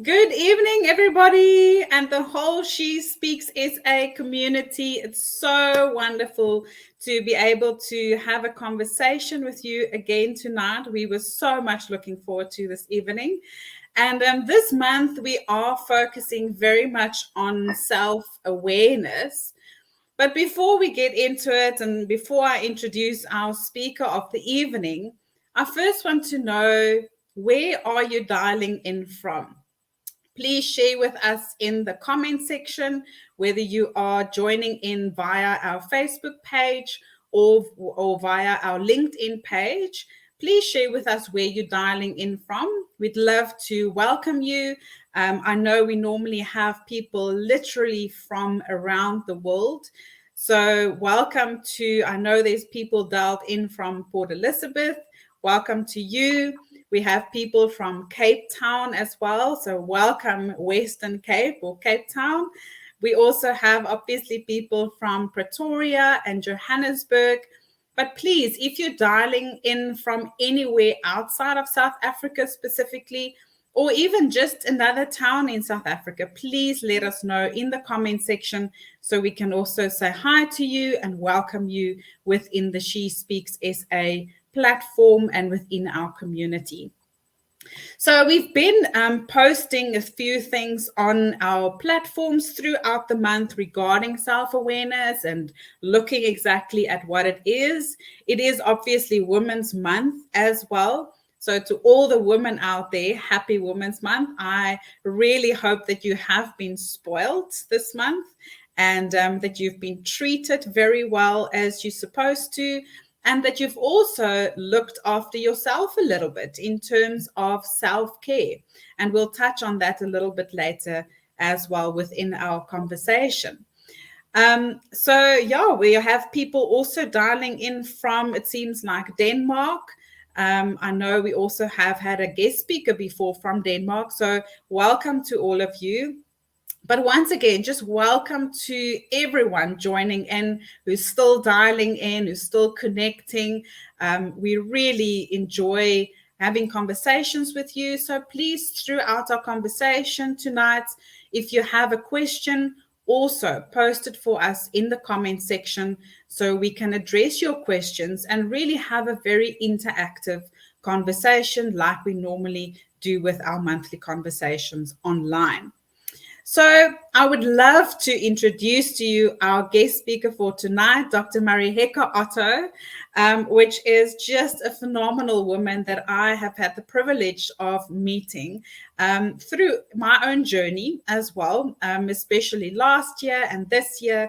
Good evening, everybody, and the whole She Speaks SA community. It's so wonderful to be able to have a conversation with you again tonight. We were so much looking forward to this evening. And this month, we are focusing very much on self-awareness. But before we get into it, and before I introduce our speaker of the evening, I first want to know, where are you dialing in from? Please share with us in the comment section whether you are joining in via our Facebook page or via our LinkedIn page. Please share with us where you're dialing in from. We'd love to welcome you. I know we normally have people literally from around the world. So welcome to, I know there's people dialed in from Port Elizabeth. Welcome to you. We have people from Cape Town as well. So welcome Western Cape or Cape Town. We also have obviously people from Pretoria and Johannesburg. But please, if you're dialing in from anywhere outside of South Africa specifically, or even just another town in South Africa, please let us know in the comment section so we can also say hi to you and welcome you within the She Speaks SA platform and within our community. So we've been posting a few things on our platforms throughout the month regarding self-awareness and looking exactly at what it is. It is obviously Women's Month as well. So to all the women out there, happy Women's Month. I really hope that you have been spoiled this month and that you've been treated very well as you're supposed to. And that you've also looked after yourself a little bit in terms of self-care. And we'll touch on that a little bit later as well within our conversation. We have people also dialing in from, it seems like, Denmark. I know we also have had a guest speaker before from Denmark. So welcome to all of you. But once again, just welcome to everyone joining in, who's still dialing in, who's still connecting. We really enjoy having conversations with you. So please, throughout our conversation tonight, if you have a question, also post it for us in the comment section so we can address your questions and really have a very interactive conversation like we normally do with our monthly conversations online. So I would love to introduce to you our guest speaker for tonight, Dr. Mariheca Otto, which is just a phenomenal woman that I have had the privilege of meeting through my own journey as well, especially last year and this year.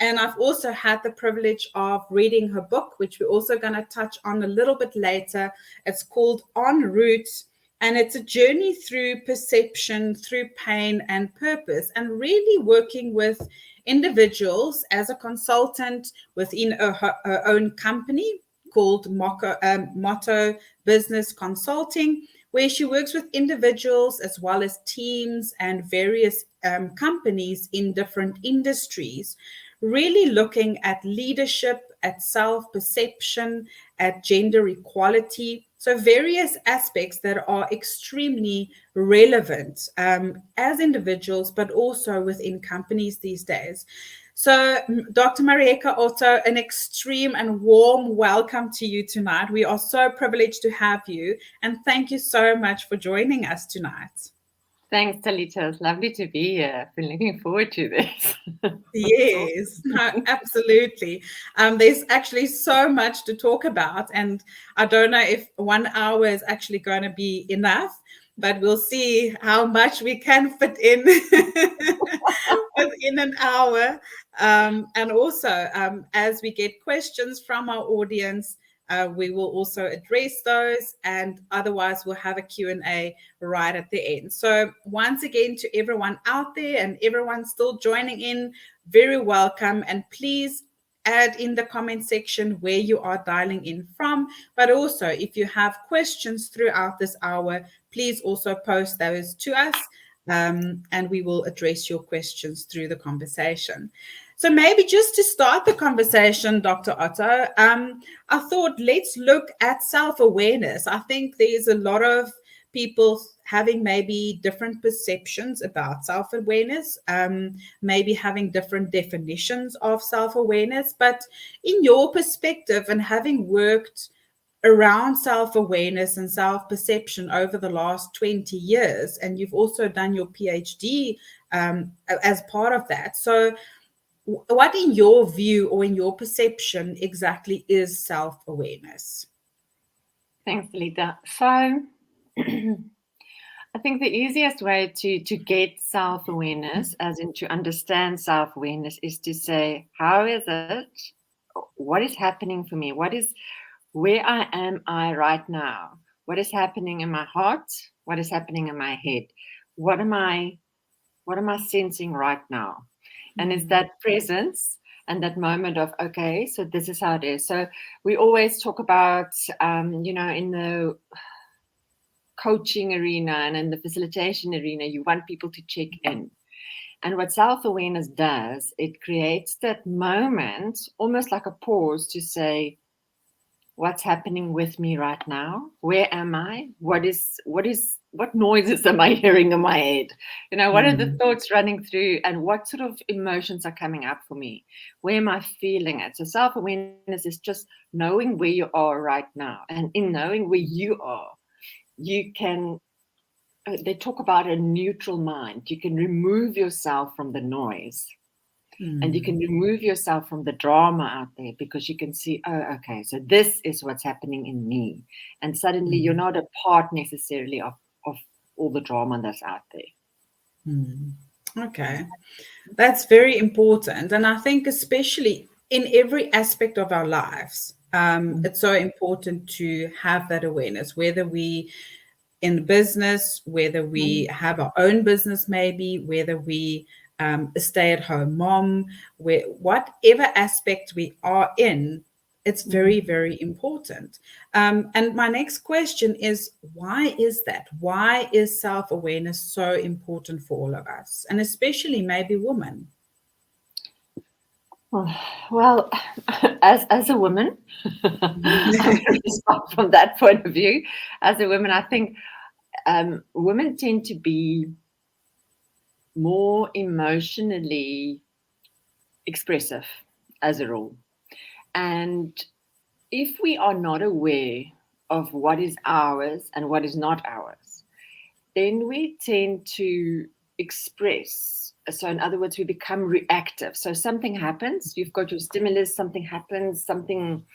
And I've also had the privilege of reading her book, which we're also going to touch on a little bit later. It's called En Route. And it's a journey through perception, through pain and purpose, and really working with individuals as a consultant within her own company called Motto Business Consulting, where she works with individuals as well as teams and various companies in different industries, really looking at leadership, at self-perception, at gender equality. So various aspects that are extremely relevant as individuals, but also within companies these days. So Dr. Mariheca Otto, an extreme and warm welcome to you tonight. We are so privileged to have you. And thank you so much for joining us tonight. Thanks, Talita. It's lovely to be here. I've been looking forward to this. Yes, no, absolutely. There's actually so much to talk about, and I don't know if 1 hour is actually going to be enough, but we'll see how much we can fit in within an hour. And also, as we get questions from our audience, we will also address those, and otherwise we'll have a Q&A right at the end. So once again, to everyone out there and everyone still joining in, very welcome. And please add in the comment section where you are dialing in from. But also, if you have questions throughout this hour, please also post those to us, and we will address your questions through the conversation. So maybe just to start the conversation, Dr. Otto, I thought let's look at self-awareness. I think there's a lot of people having maybe different perceptions about self-awareness, maybe having different definitions of self-awareness. But in your perspective, and having worked around self-awareness and self-perception over the last 20 years, and you've also done your PhD as part of that. So what in your view or in your perception exactly is self-awareness? Thanks, Lita. So I think the easiest way to get self-awareness, as in to understand self-awareness, is to say, how is it? What is happening for me? Where am I right now? What is happening in my heart? What is happening in my head? What am I sensing right now? And it's that presence and that moment of, okay, so this is how it is. So we always talk about, in the coaching arena and in the facilitation arena, you want people to check in. And what self-awareness does, it creates that moment, almost like a pause, to say, what's happening with me right now? Where am I? What noises am I hearing in my head? What are the thoughts running through, and what sort of emotions are coming up for me? Where am I feeling it? So self-awareness is just knowing where you are right now. And in knowing where you are, you can, they talk about a neutral mind. You can remove yourself from the noise. And you can remove yourself from the drama out there, because you can see, oh, okay, so this is what's happening in me. And suddenly you're not a part necessarily of all the drama that's out there. Okay, that's very important. And I think especially in every aspect of our lives, it's so important to have that awareness, whether we in business, whether we have our own business, maybe whether we a stay-at-home mom, whatever aspect we are in, it's very, very important. And my next question is, why is that? Why is self-awareness so important for all of us, and especially maybe women? Well, as a woman, I'm going to start from that point of view. As a woman, I think women tend to be more emotionally expressive as a rule. And if we are not aware of what is ours and what is not ours, then we tend to express. So in other words, we become reactive. So something happens, you've got your stimulus, something happens, something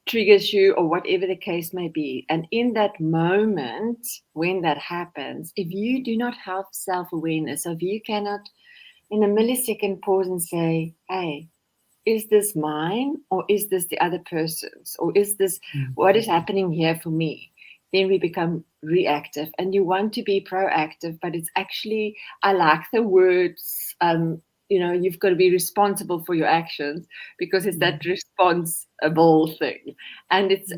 triggers you, or whatever the case may be. And in that moment, when that happens, if you do not have self-awareness, so if you cannot in a millisecond pause and say, hey, is this mine, or is this the other person's, or is this what is happening here for me? Then we become reactive, and you want to be proactive, but it's actually, I like the words, you've got to be responsible for your actions, because it's that responsible thing. And it's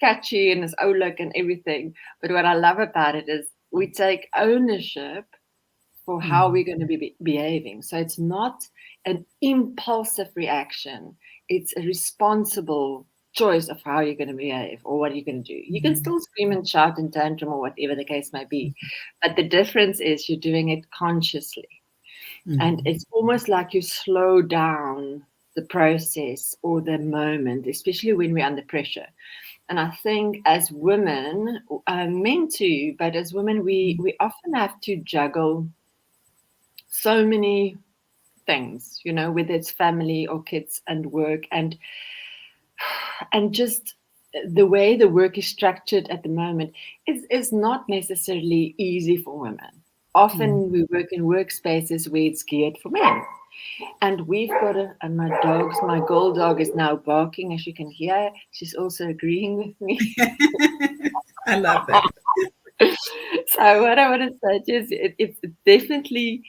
catchy and it's look and everything. But what I love about it is we take ownership for how we're going to be behaving. So it's not an impulsive reaction. It's a responsible choice of how you're going to behave or what you're going to do. You can still scream and shout and tantrum or whatever the case may be. But the difference is you're doing it consciously. And it's almost like you slow down the process or the moment, especially when we're under pressure. And I think as women, men too, but as women, we often have to juggle so many things, whether it's family or kids and work, and just the way the work is structured at the moment is not necessarily easy for women. Often we work in workspaces where it's geared for men. And we've got and my girl dog is now barking, as you can hear. She's also agreeing with me. I love that. So what I want to say is it's definitely,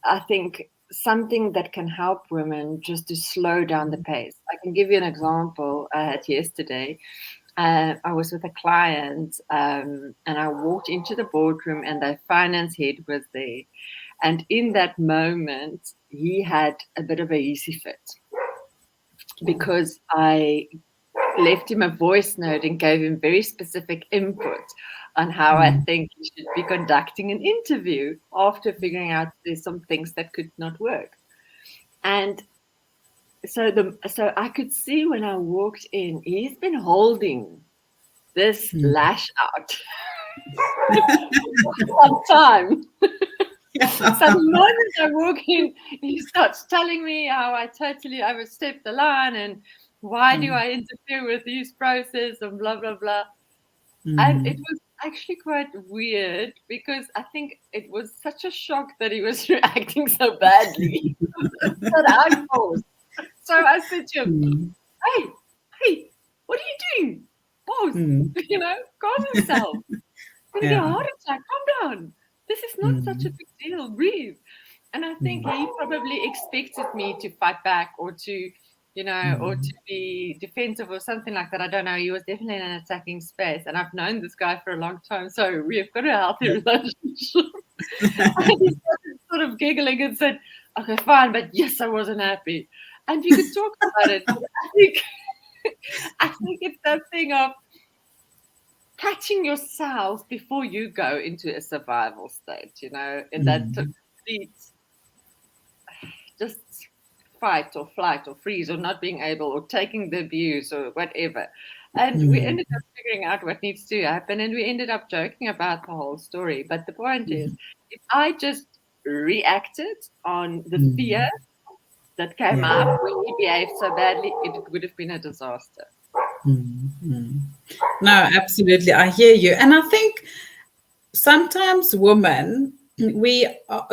I think something that can help women just to slow down the pace. I can give you an example I had yesterday. I was with a client and I walked into the boardroom and the finance head was there. And in that moment, he had a bit of a hissy fit because I left him a voice note and gave him very specific input on how I think he should be conducting an interview after figuring out there's some things that could not work. And so I could see when I walked in, he's been holding this lash out for some time. So the moment I walk in, he starts telling me how I totally overstepped the line and why do I interfere with his process and blah, blah, blah. And it was actually quite weird because I think it was such a shock that he was reacting so badly that I paused. So I said to him, hey, what are you doing? Pause, calm yourself. Gonna get a heart attack, calm down. This is not such a big deal, breathe. And I think he probably expected me to fight back or to, or to be defensive or something like that. I don't know. He was definitely in an attacking space. And I've known this guy for a long time. So we've got a healthy relationship. And he started sort of giggling and said, okay, fine, but yes, I wasn't happy. And we could talk about it. But I think it's that thing of catching yourself before you go into a survival state, in that complete just fight or flight or freeze or not being able or taking the abuse or whatever. And we ended up figuring out what needs to happen and we ended up joking about the whole story. But the point is, if I just reacted on the fear that came up when he behaved so badly, it would have been a disaster. No, absolutely. I hear you. And I think sometimes women, we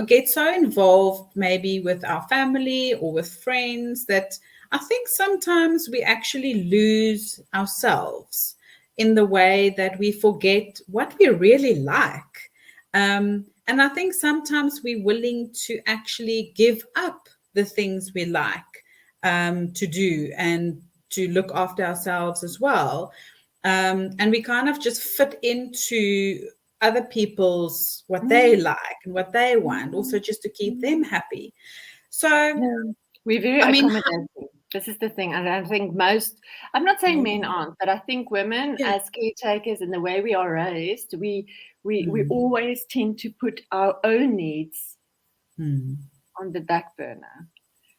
get so involved maybe with our family or with friends that I think sometimes we actually lose ourselves in the way that we forget what we really like. And I think sometimes we're willing to actually give up the things we like to do and to look after ourselves as well. And we kind of just fit into other people's what they like and what they want, also just to keep them happy. So, we're very I mean, accommodating. This is the thing. And I think I'm not saying men aren't, but I think women as caretakers and the way we are raised, we always tend to put our own needs on the back burner.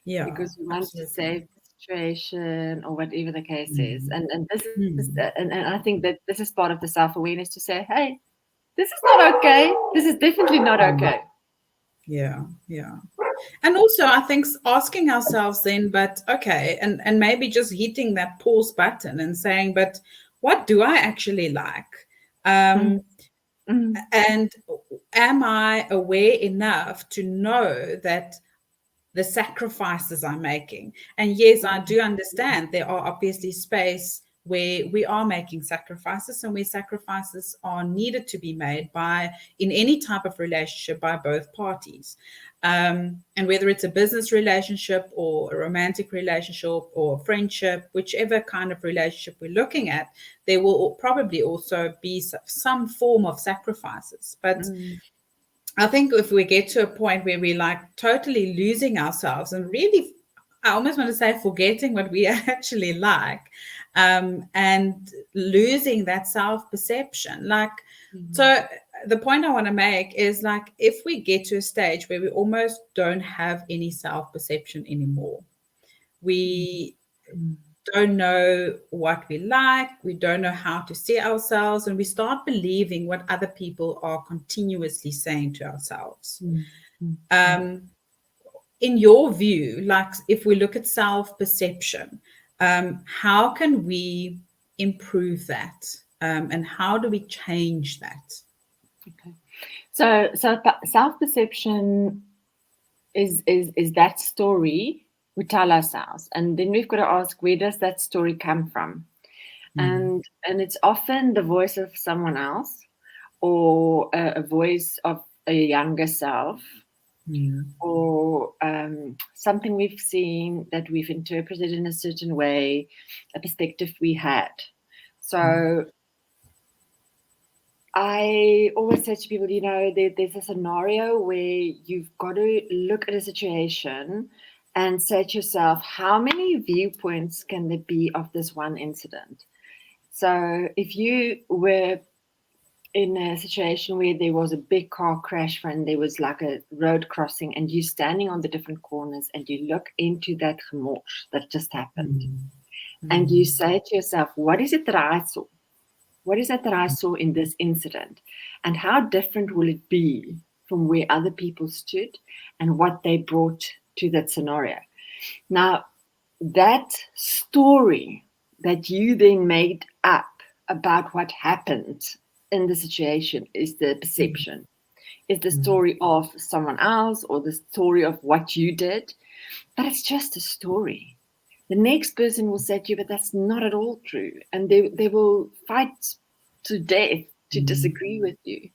Yeah, because we want to save the situation or whatever the case is. And this is and I think that this is part of the self-awareness to say, hey, this is not okay. This is definitely not okay. Yeah. And also I think asking ourselves then, but okay, and maybe just hitting that pause button and saying, but what do I actually like? And am I aware enough to know that the sacrifices I'm making? And yes, I do understand there are obviously space where we are making sacrifices and where sacrifices are needed to be made in any type of relationship by both parties. And whether it's a business relationship or a romantic relationship or friendship, whichever kind of relationship we're looking at, there will probably also be some form of sacrifices. But I think if we get to a point where we're like totally losing ourselves and really, I almost want to say forgetting what we actually like, and losing that self-perception. So the point I want to make is like, if we get to a stage where we almost don't have any self-perception anymore, we don't know what we like, we don't know how to see ourselves, and we start believing what other people are continuously saying to ourselves. In your view, like if we look at self-perception, how can we improve that? And how do we change that? Okay. So self-perception is that story we tell ourselves, and then we've got to ask, where does that story come from? And it's often the voice of someone else or a voice of a younger self or something we've seen that we've interpreted in a certain way, a perspective we had. So I always say to people, there's a scenario where you've got to look at a situation and say to yourself, how many viewpoints can there be of this one incident? So if you were in a situation where there was a big car crash and there was like a road crossing, and you're standing on the different corners and you look into that gemors that just happened, and you say to yourself, what is it that I saw? What is it that I saw in this incident? And how different will it be from where other people stood and what they brought to that scenario? Now, that story that you then made up about what happened in the situation is the perception, is the story of someone else or the story of what you did, but it's just a story. The next person will say to you, but that's not at all true. And they will fight to death to disagree with you.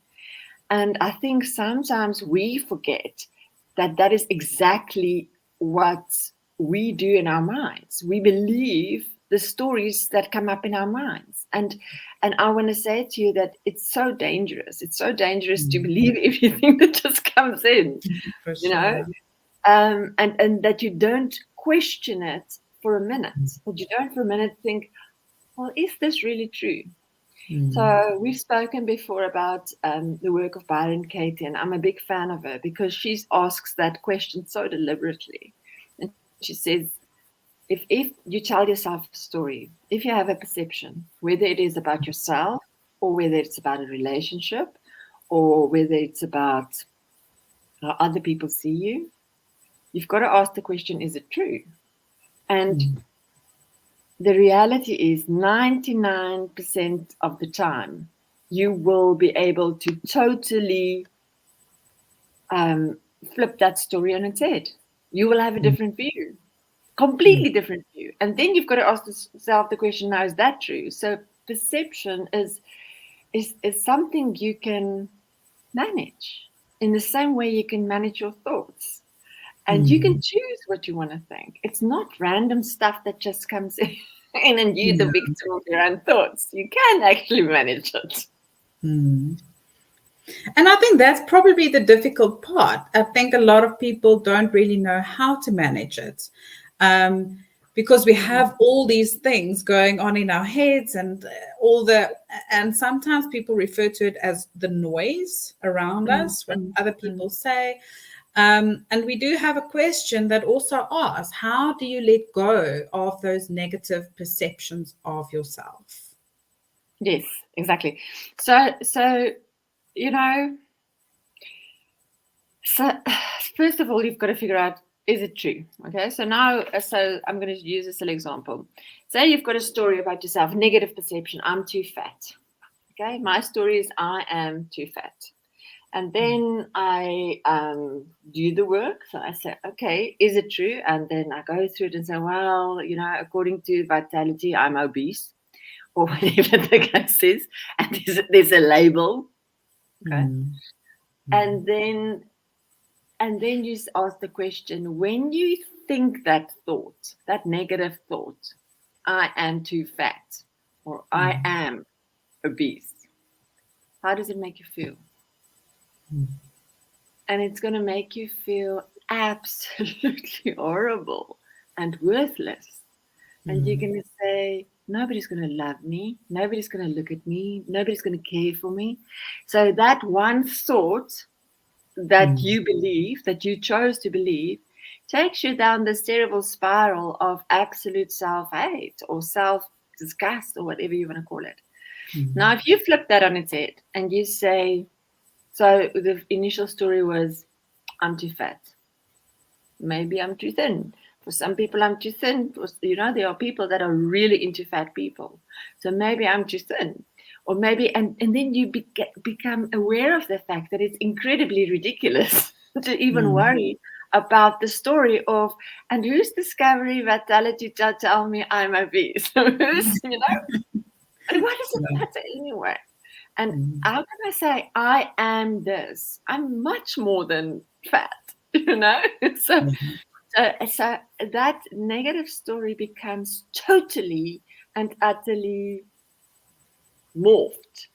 And I think sometimes we forget that that is exactly what we do in our minds. We believe the stories that come up in our minds. And I want to say to you that it's so dangerous. It's so dangerous to believe everything that just comes in, For you sure. know, and that you don't question it for a minute. That you don't for a minute think, well, is this really true? So we've spoken before about the work of Byron Katie, and I'm a big fan of her because she asks that question so deliberately. And she says, if you tell yourself a story, if you have a perception, whether it is about yourself or whether it's about a relationship or whether it's about how other people see you, you've got to ask the question, is it true? And the reality is 99% of the time, you will be able to totally flip that story on its head. You will have a different view, completely different view. And then you've got to ask yourself the question, now, is that true? So perception is something you can manage in the same way you can manage your thoughts. And you can choose what you want to think. It's not random stuff that just comes in and you're the victim of your own thoughts. You can actually manage it. And I think that's probably the difficult part. I think a lot of people don't really know how to manage it, because we have all these things going on in our heads and and sometimes people refer to it as the noise around us, what other people say. And we do have a question that also asks, how do you let go of those negative perceptions of yourself? Yes, exactly. So you know, so first of all, you've got to figure out, is it true? Okay, so now, so I'm going to use a silly example. Say you've got a story about yourself, negative perception, I'm too fat. Okay, my story is I am too fat. And then I do the work. So I say, okay, is it true? And then I go through it and say, well, you know, according to Vitality, I'm obese, or whatever the case is. And there's a label. Okay. And then you just ask the question, when you think that thought, that negative thought, I am too fat, or I am obese, how does it make you feel? And it's going to make you feel absolutely horrible and worthless. And you're going to say, nobody's going to love me. Nobody's going to look at me. Nobody's going to care for me. So that one thought that you believe, that you chose to believe, takes you down this terrible spiral of absolute self-hate or self-disgust or whatever you want to call it. Now, if you flip that on its head and you say, so the initial story was, I'm too fat. Maybe I'm too thin. For some people, I'm too thin. You know, there are people that are really into fat people. So maybe I'm too thin. Or maybe, and then you become aware of the fact that it's incredibly ridiculous to even worry about the story of, and whose discovery Vitality to tell me I'm obese? Who's, you know? And what does it matter anyway? And how can I say, I am this? I'm much more than fat, you know? So that negative story becomes totally and utterly morphed.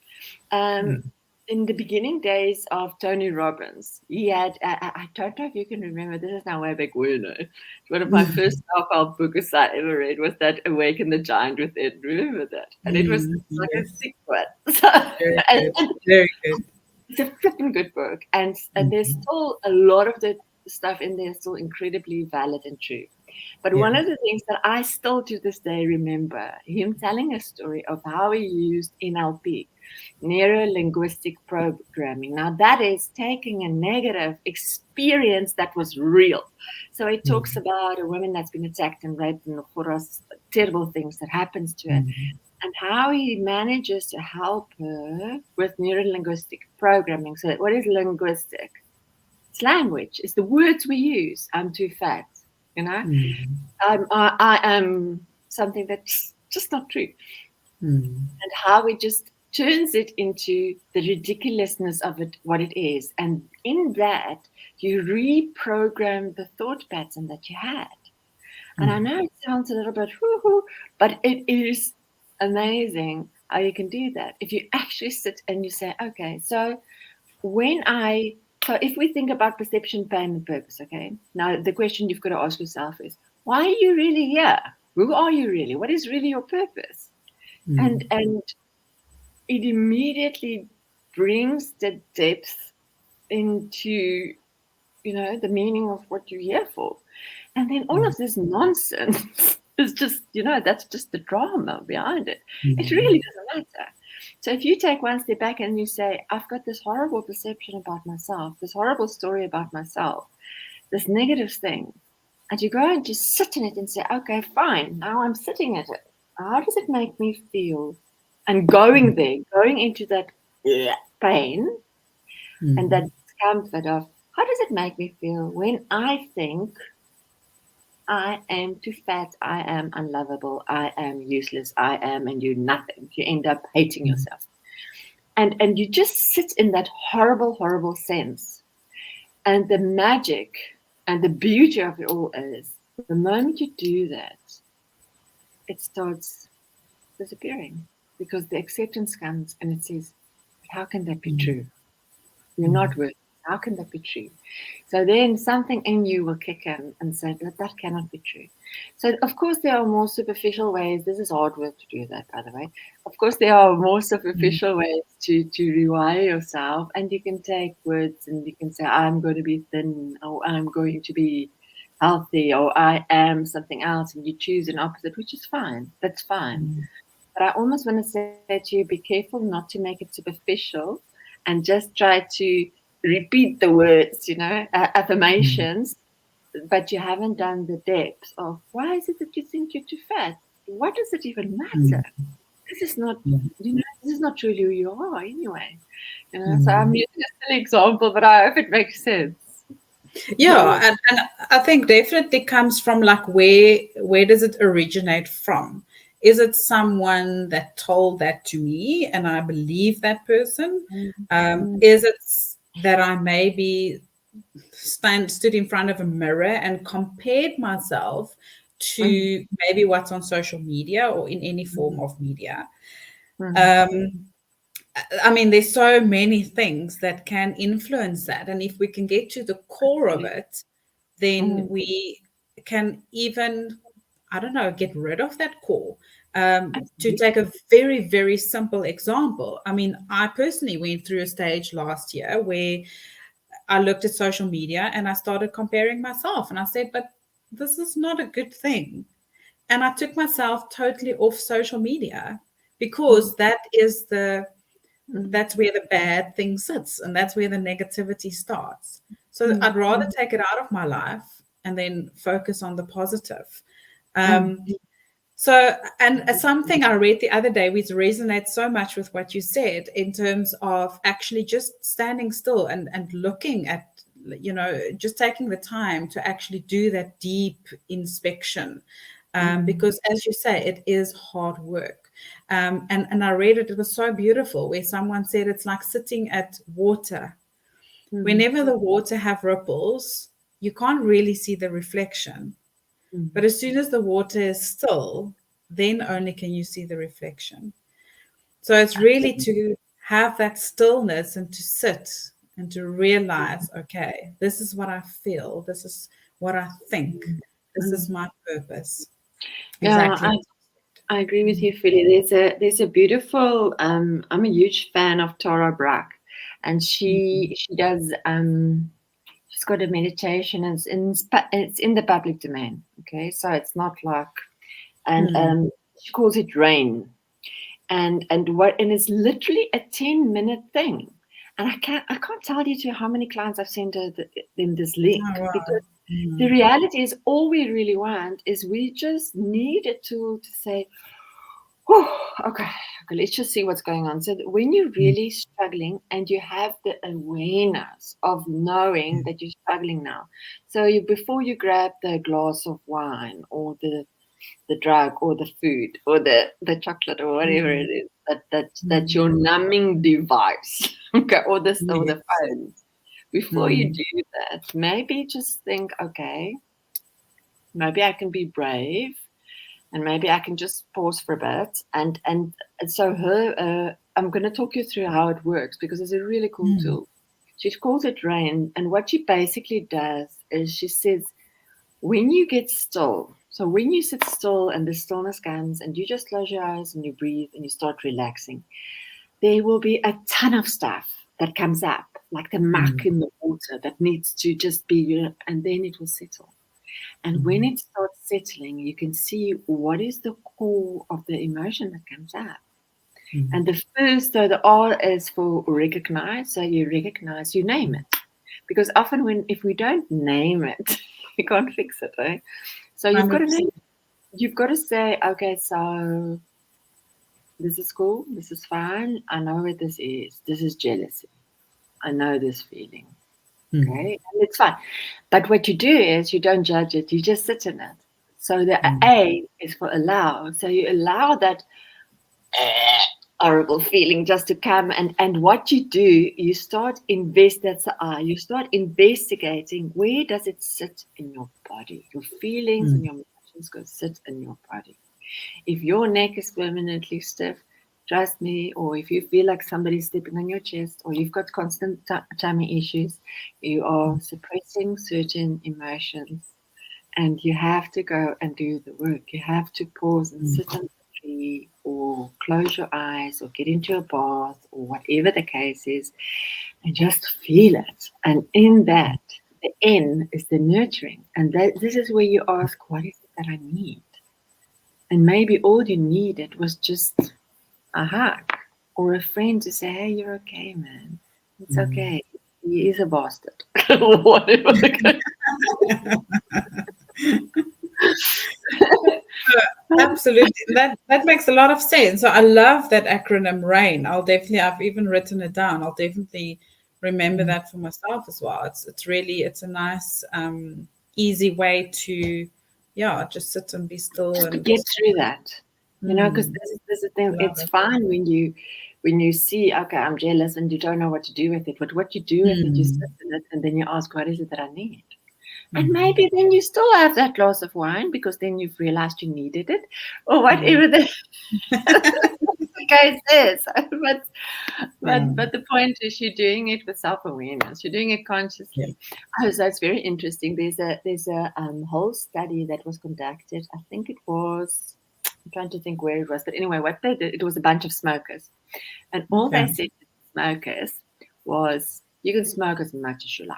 in the beginning days of Tony Robbins, he had, I don't know if you can remember, this is now way back when. One of my first self-help books I ever read was that Awaken the Giant Within. Remember that? And it was like a Yes. sick one. So, Very good. and Very good. it's a flipping good book. And there's still a lot of the stuff in there still incredibly valid and true. But Yeah. one of the things that I still to this day remember him telling a story of how he used NLP, neuro linguistic programming. Now, that is taking a negative experience that was real. So it talks about a woman that's been attacked and raped and all those terrible things that happens to her, and how he manages to help her with neuro linguistic programming. So, what is linguistic? It's language. It's the words we use. I'm too fat. You know, I am something that's just not true. And how it just turns it into the ridiculousness of it, what it is. And in that, you reprogram the thought pattern that you had. And I know it sounds a little bit woo-hoo, but it is amazing how you can do that. If you actually sit and you say, okay, so if we think about perception, pain, and purpose, okay, now the question you've got to ask yourself is, why are you really here? Who are you really? What is really your purpose? And it immediately brings the depth into, the meaning of what you're here for. And then all of this nonsense is just, that's just the drama behind it. It really doesn't matter. So if you take one step back and you say, I've got this horrible perception about myself, this horrible story about myself, this negative thing, and you go and just sit in it and say, okay, fine, now I'm sitting at it. How does it make me feel? And going into that pain and that discomfort of, how does it make me feel when I think I am too fat, I am unlovable, I am useless, I am, and you're nothing. You end up hating yourself. And you just sit in that horrible, horrible sense. And the magic and the beauty of it all is, the moment you do that, it starts disappearing, because the acceptance comes and it says, how can that be true? You're not worth it. How can that be true? So then something in you will kick in and say that cannot be true. So of course there are more superficial ways. This is hard work to do that, by the way. Of course there are more superficial ways to rewire yourself, and you can take words and you can say, I'm going to be thin, or I'm going to be healthy, or I am something else, and you choose an opposite, which is fine. That's fine. But I almost want to say to you, be careful not to make it superficial and just try to repeat the words, affirmations, but you haven't done the depth of, why is it that you think you're too fat? What does it even matter? This is not, this is not truly who you are anyway. So I'm using a silly example, but I hope it makes sense. Yeah, and I think definitely comes from like where does it originate from? Is it someone that told that to me and I believe that person? Is it that I maybe stood in front of a mirror and compared myself to maybe what's on social media or in any form of media? I mean, there's so many things that can influence that. And if we can get to the core of it, then we can even, I don't know, get rid of that core. To take a very, very simple example, I mean, I personally went through a stage last year where I looked at social media and I started comparing myself. And I said, but this is not a good thing. And I took myself totally off social media because that's where the bad thing sits and that's where the negativity starts. So I'd rather take it out of my life and then focus on the positive. So, and something I read the other day, which resonates so much with what you said in terms of actually just standing still and looking at, just taking the time to actually do that deep inspection. Because as you say, it is hard work. And I read it was so beautiful where someone said it's like sitting at water. Whenever the water have ripples, you can't really see the reflection. But as soon as the water is still, then only can you see the reflection. So it's really to have that stillness and to sit and to realize, okay, this is what I feel, this is what I think, this is my purpose. Yeah, Exactly. I agree with you, Philly. There's a beautiful. I'm a huge fan of Tara Brach, and she does. She's got a meditation, and it's in the public domain. Okay, so it's not like, and she calls it rain, and it's literally a 10-minute thing. And I can't tell you to how many clients I've sent them this link, Oh, wow. because the reality is all we really want is we just need a tool to say, oh, okay, let's just see what's going on. So that when you're really struggling and you have the awareness of knowing that you're struggling now, so before you grab the glass of wine or the drug or the food or the chocolate or whatever it is, that's your numbing device, okay, or the phone. Before you do that, maybe just think, okay, maybe I can be brave, and maybe I can just pause for a bit. And so I'm going to talk you through how it works, because it's a really cool tool. She calls it rain, and what she basically does is she says, when you get still, so when you sit still and the stillness comes and you just close your eyes and you breathe and you start relaxing, there will be a ton of stuff that comes up, like the muck in the water that needs to just be, and then it will settle. And when it starts settling, you can see what is the core of the emotion that comes up. And so the R is for recognize. So you recognize, you name it. Because often if we don't name it, we can't fix it, right? So you've got to name it. You've got to say, okay, so this is cool, this is fine, I know what this is. This is jealousy. I know this feeling. Okay, and it's fine. But what you do is you don't judge it, you just sit in it. So the A is for allow. So you allow that horrible feeling just to come, and what you do, you start that's the I. You start investigating, where does it sit in your body? Your feelings and your emotions go sit in your body. If your neck is permanently stiff, trust me, or if you feel like somebody's stepping on your chest, or you've got constant tummy issues, you are suppressing certain emotions, and you have to go and do the work. You have to pause and sit on the tree, or close your eyes, or get into a bath, or whatever the case is, and just feel it. And in that, the N is the nurturing, and this is where you ask, what is it that I need? And maybe all you needed was just a hug or a friend to say, hey, you're okay, man. It's okay. He is a bastard. Whatever the Absolutely. That makes a lot of sense. So I love that acronym RAIN. I've even written it down. I'll definitely remember that for myself as well. It's a nice easy way to just sit and be still to and get through that. Because this is the thing. love It's it. fine when you see, okay, I'm jealous and you don't know what to do with it. But what you do with it, you sit in it and then you ask, what is it that I need? And maybe then you still have that glass of wine because then you've realized you needed it, or whatever the case is. But the point is, you're doing it with self-awareness. You're doing it consciously. Oh, so it's very interesting. There's a whole study that was conducted. I think it was. I'm trying to think where it was, but anyway, what they did, it was a bunch of smokers, and all they said to smokers was, you can smoke as much as you like.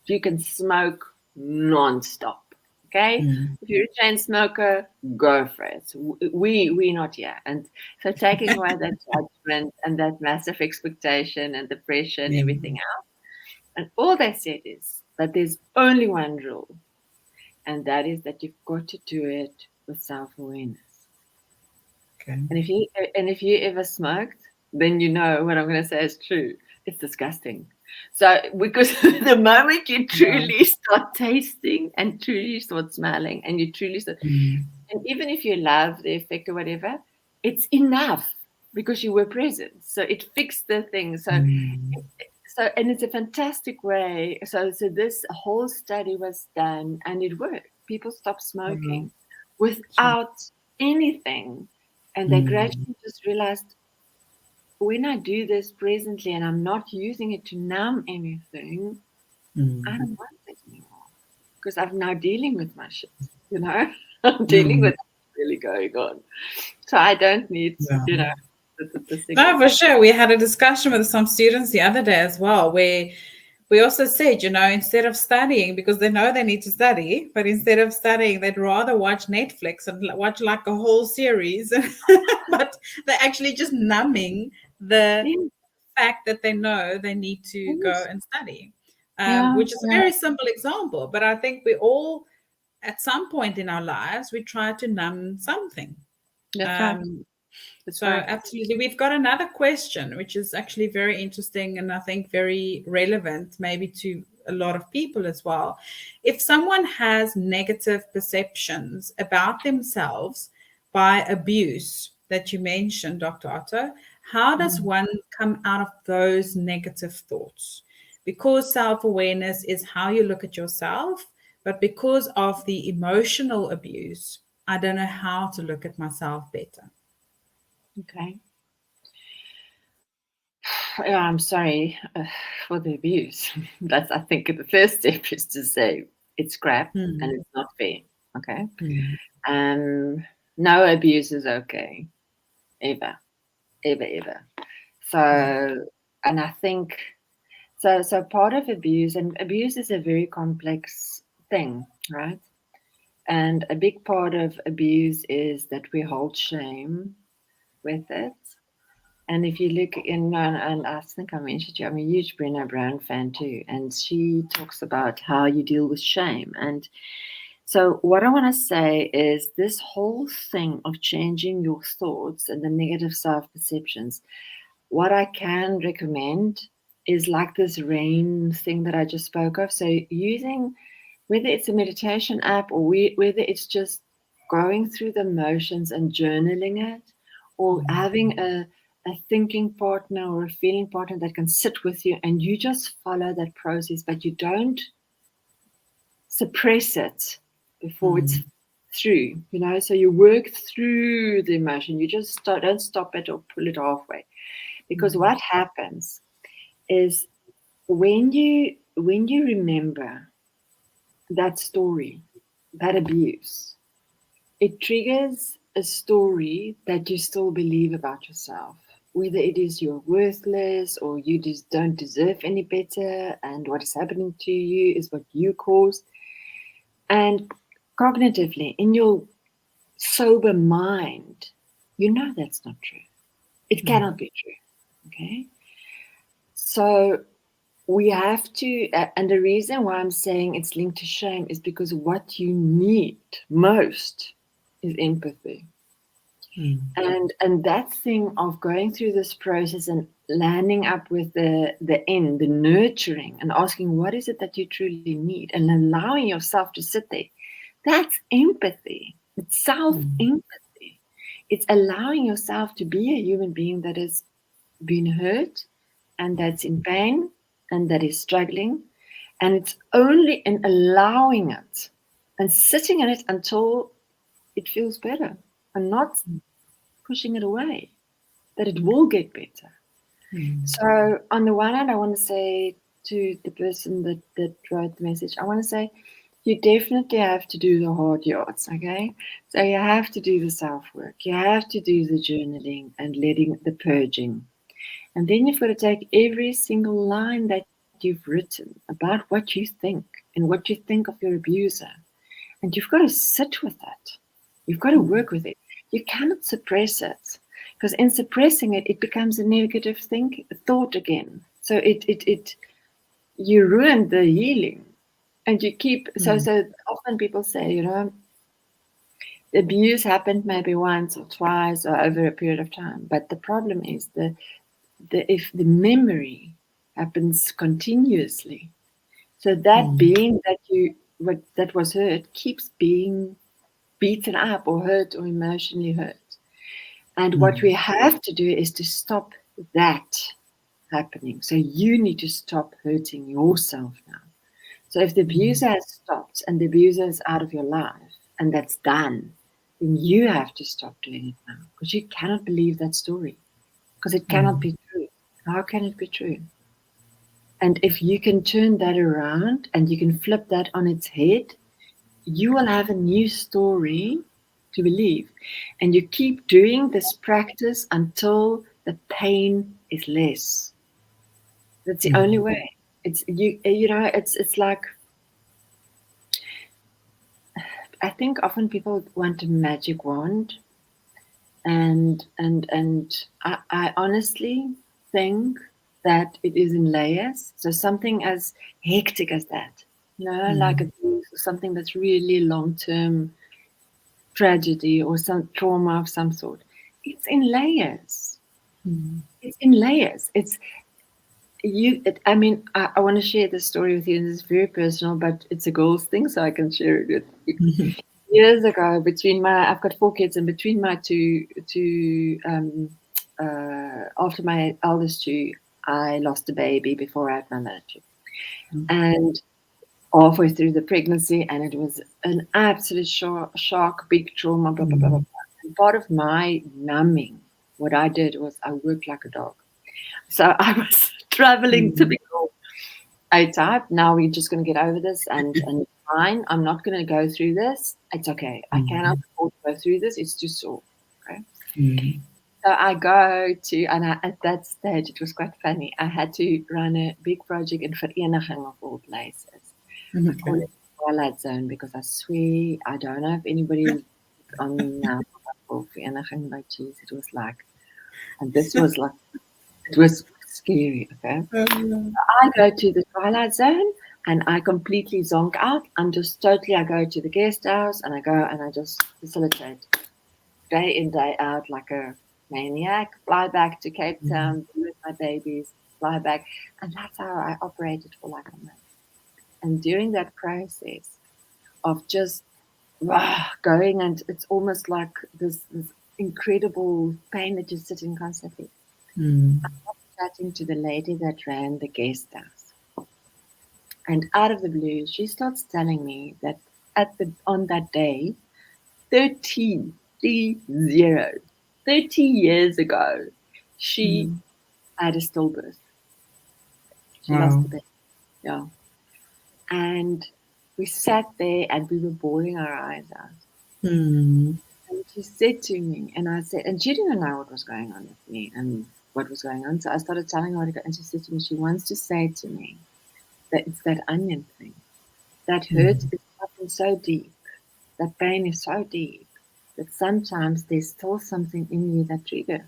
You can smoke non-stop. Okay, if you're a chain smoker, go for it. We're not here, and so taking away that judgment and that massive expectation and the pressure and everything else, and all they said is that there's only one rule, and that is that you've got to do it with self-awareness. Okay. And if you ever smoked, then you know what I'm going to say is true. It's disgusting. So because the moment you truly start tasting and truly start smelling and you truly start, and even if you love the effect or whatever, it's enough because you were present. So it fixed the thing. And it's a fantastic way. So this whole study was done and it worked. People stopped smoking without anything. And they gradually just realized, when I do this presently and I'm not using it to numb anything, I don't want it anymore because I'm now dealing with my shit, you know? I'm dealing with what's really going on. So I don't need, Yeah. you know, the No, single. for sure. We had a discussion with some students the other day as well, where we also said, instead of studying, because they know they need to study, but instead of studying, they'd rather watch Netflix and watch like a whole series. But they're actually just numbing the Yes, fact that they know they need to go yes. and study, Yeah, which is a yeah, very simple example. But I think we all, at some point in our lives, we try to numb something. that's right. Um, That's so, right. absolutely. We've got another question, which is actually very interesting and I think very relevant, maybe to a lot of people as well. If someone has negative perceptions about themselves by abuse that you mentioned, Dr. Otto, how does Mm. one come out of those negative thoughts? Because self awareness is how you look at yourself, but because of the emotional abuse, I don't know how to look at myself better. Okay. Yeah, I'm sorry for the abuse. That's, I think, the first step is to say it's crap and Hmm. it's not fair. Okay. Hmm. Um, no abuse is okay, ever, ever, ever. Yeah. So, and I think so. So part of abuse, and abuse is a very complex thing, right? And a big part of abuse is that we hold shame with it. And if you look in, and I think I mentioned you, I'm a huge Brené Brown fan too, and she talks about how you deal with shame. And so, what I want to say is this whole thing of changing your thoughts and the negative self perceptions. What I can recommend is like this rain thing that I just spoke of. So, using whether it's a meditation app or whether it's just going through the motions and journaling it, or having a thinking partner or a feeling partner that can sit with you and you just follow that process, but you don't suppress it before it's Hmm. through, you know. So you work through the emotion, you just don't stop it or pull it halfway, because Hmm. what happens is when you remember that story, that abuse, it triggers a story that you still believe about yourself. Whether it is you're worthless or you just don't deserve any better, and what is happening to you is what you caused. And cognitively, in your sober mind, you know that's not true. It Hmm. cannot be true. Okay. So we have to, and the reason why I'm saying it's linked to shame is because what you need most is empathy. Hmm. And that thing of going through this process and landing up with the end, the nurturing, and asking what is it that you truly need, and allowing yourself to sit there, that's empathy. It's self Hmm. empathy. It's allowing yourself to be a human being that has been hurt and that's in pain and that is struggling. And it's only in allowing it and sitting in it until it feels better and not pushing it away, that it will get better. Hmm. So, on the one hand, I want to say to the person that wrote the message, I want to say, you definitely have to do the hard yards, okay? So, you have to do the self work, you have to do the journaling and letting the purging. And then you've got to take every single line that you've written about what you think and what you think of your abuser. And you've got to sit with that. You've got to work with it. You cannot suppress it, because in suppressing it, it becomes a negative thought again. So it you ruin the healing, and you keep. Hmm. So often people say, the abuse happened maybe once or twice or over a period of time, but the problem is if the memory happens continuously, so that Hmm. being what that was hurt keeps being beaten up or hurt or emotionally hurt. And what we Hmm. have to do is to stop that happening. So you need to stop hurting yourself now. So if the abuser has stopped and the abuser is out of your life and that's done, then you have to stop doing it now, because you cannot believe that story. because it cannot be true. How can it be true? And if you can turn that around and you can flip that on its head, you will have a new story to believe. And you keep doing this practice until the pain is less. That's the only way. It's you know, it's like, I think often people want a magic wand, and I honestly think that it is in layers. So something as hectic as that, you know, like a something that's really long term tragedy or some trauma of some sort. It's in layers. It's in layers. It's you. I mean, I want to share this story with you. And it's very personal, but it's a girl's thing, so I can share it with you. Years ago, I've got 4 kids, and between my after my eldest two, I lost a baby before I had my military, and halfway through the pregnancy, and it was an absolute shock, big trauma, blah blah blah blah. And part of my numbing, what I did was I worked like a dog. So I was traveling typical A type. Now we're just going to get over this and fine. I'm not going to go through this. It's okay. I cannot afford to go through this. It's too sore. Okay. So I go to, and at that stage, it was quite funny. I had to run a big project in Vereniging of all places. I call it Twilight Zone because I swear, I don't know if anybody on me now for Vereniging, but geez, it was like, and this was like, it was scary, okay? I go to the Twilight Zone and I completely zonk out. I'm just totally, I go to the guest house and I go and I just facilitate day in, day out like a maniac, fly back to Cape Town, be with my babies, fly back. And that's how I operated for like a month. And during that process of just going, and it's almost like this incredible pain that you're sitting constantly. I was chatting to the lady that ran the guest house. And out of the blue, she starts telling me that on that day, 30 years ago, she had a stillbirth. She lost the baby. Yeah. And we sat there and we were bawling our eyes out. And she said to me, and I said, and she didn't know what was going on with me and what was going on. So I started telling her, and she said to me, she wants to say to me that it's that onion thing. That hurt is often so deep, that pain is so deep, that sometimes there's still something in you that triggers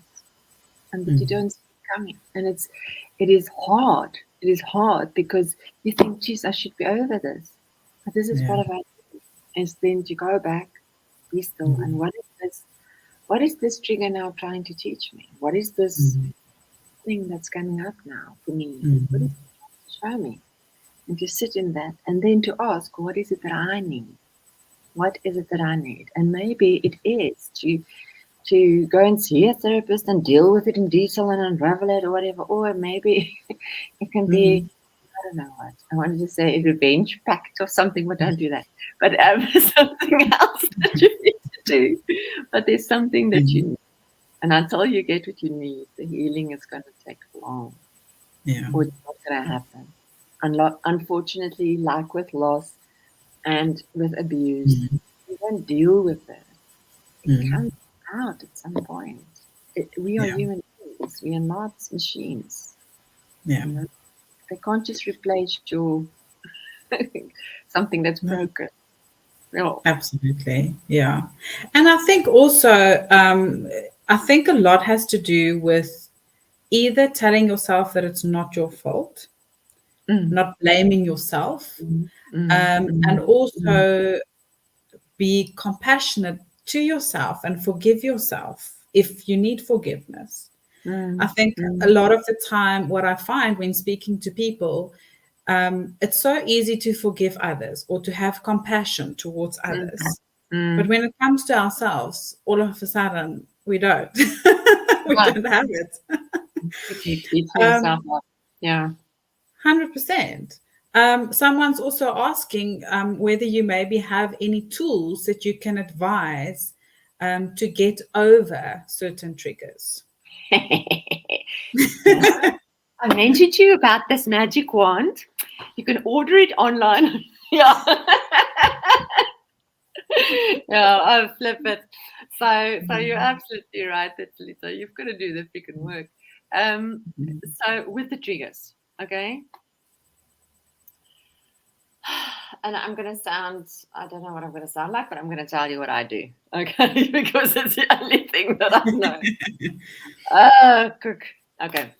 and that you don't see coming. And it is hard. It is hard because you think, geez, I should be over this. But this is part of our life. And then to go back, be still. And what is this? What is this trigger now trying to teach me? What is this thing that's coming up now for me? What is it trying to show me? And to sit in that and then to ask, what is it that I need? What is it that I need? And maybe it is to go and see a therapist and deal with it in detail and unravel it or whatever. Or maybe it can be, I don't know what. I wanted to say a revenge pact or something, but don't do that. But something else that you need to do. But there's something that you need. And until you get what you need, the healing is going to take long. Yeah. Or it's not going to happen. Unfortunately, like with loss and with abuse, you don't deal with it. It comes out at some point. We are human beings. We are not machines. Yeah. You know? They can't just replace your something that's broken. No. Absolutely. Yeah. And I think also, I think a lot has to do with either telling yourself that it's not your fault, not blaming yourself, and also be compassionate to yourself and forgive yourself if you need forgiveness. I think a lot of the time, what I find when speaking to people, it's so easy to forgive others or to have compassion towards others. But when it comes to ourselves, all of a sudden, we don't. We don't have it. You keep beating yourself up. Yeah. 100%. Someone's also asking whether you maybe have any tools that you can advise to get over certain triggers. I mentioned to you about this magic wand. You can order it online. Yeah. Yeah, I flip it. So you're absolutely right, Italy. So you've got to do the freaking work. So with the triggers, okay? And I'm going to sound, I don't know what I'm going to sound like, but I'm going to tell you what I do, okay? Because it's the only thing that I know. Cook. Okay.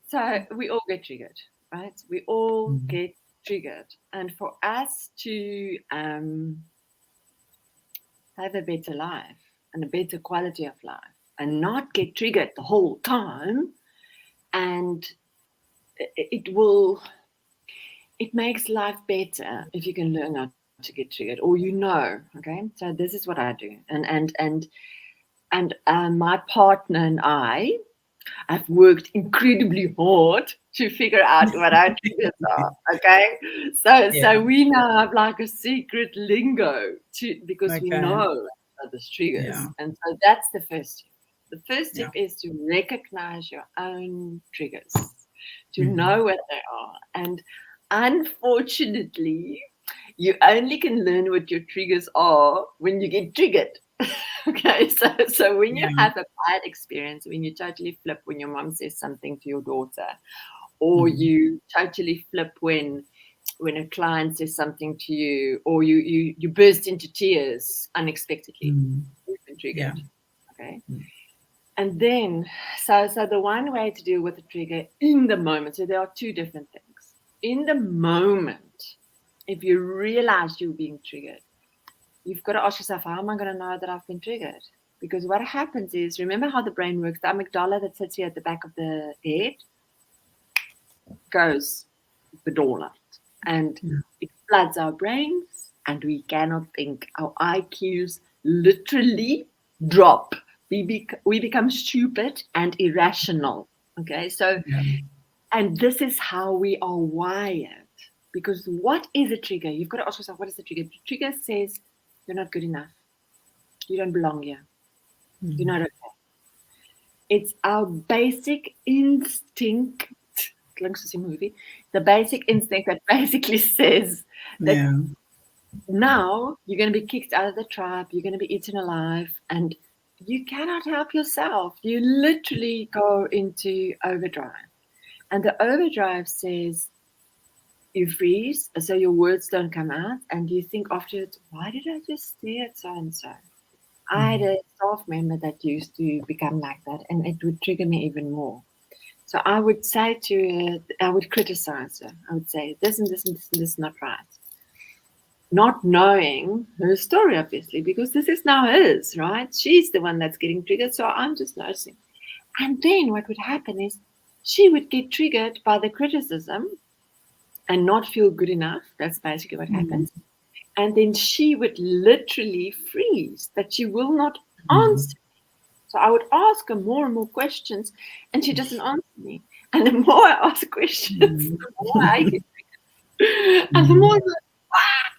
So we all get triggered, right? We all get triggered. And for us to have a better life and a better quality of life and not get triggered the whole time, and it makes life better if you can learn not to get triggered, or okay? So this is what I do. And my partner and I have worked incredibly hard to figure out what our triggers are, okay? So we now have like a secret lingo because we know the triggers. And so that's the first tip. The first tip is to recognize your own triggers, to know what they are. And unfortunately, you only can learn what your triggers are when you get triggered. Okay, so when you have a bad experience, when you totally flip when your mom says something to your daughter, or you totally flip when a client says something to you, or you burst into tears unexpectedly, you've been triggered. Okay. And then, so the one way to deal with a trigger in the moment, so there are two different things. In the moment, if you realize you're being triggered, you've got to ask yourself, how am I going to know that I've been triggered? Because what happens is, remember how the brain works, the amygdala that sits here at the back of the head goes bedollant, and it floods our brains, and we cannot think. Our IQs literally drop. We become stupid and irrational. Okay, so and this is how we are wired. Because what is a trigger? You've got to ask yourself, what is the trigger? The trigger says you're not good enough. You don't belong here. You're not okay. It's our basic instinct. The basic instinct that basically says that now you're going to be kicked out of the tribe, you're going to be eaten alive, and you cannot help yourself. You literally go into overdrive. And the overdrive says you freeze, so your words don't come out, and you think afterwards, why did I just stare at so-and-so? I had a staff member that used to become like that, and it would trigger me even more. So I would say to her, I would criticize her. I would say, this and this and this and this is not right. Not knowing her story, obviously, because this is now hers, right? She's the one that's getting triggered, so I'm just noticing. And then what would happen is she would get triggered by the criticism and not feel good enough. That's basically what happens. And then she would literally freeze, that she will not answer. So I would ask her more and more questions, and she doesn't answer me. And the more I ask questions, the more I get triggered. And the more I'm like, ah!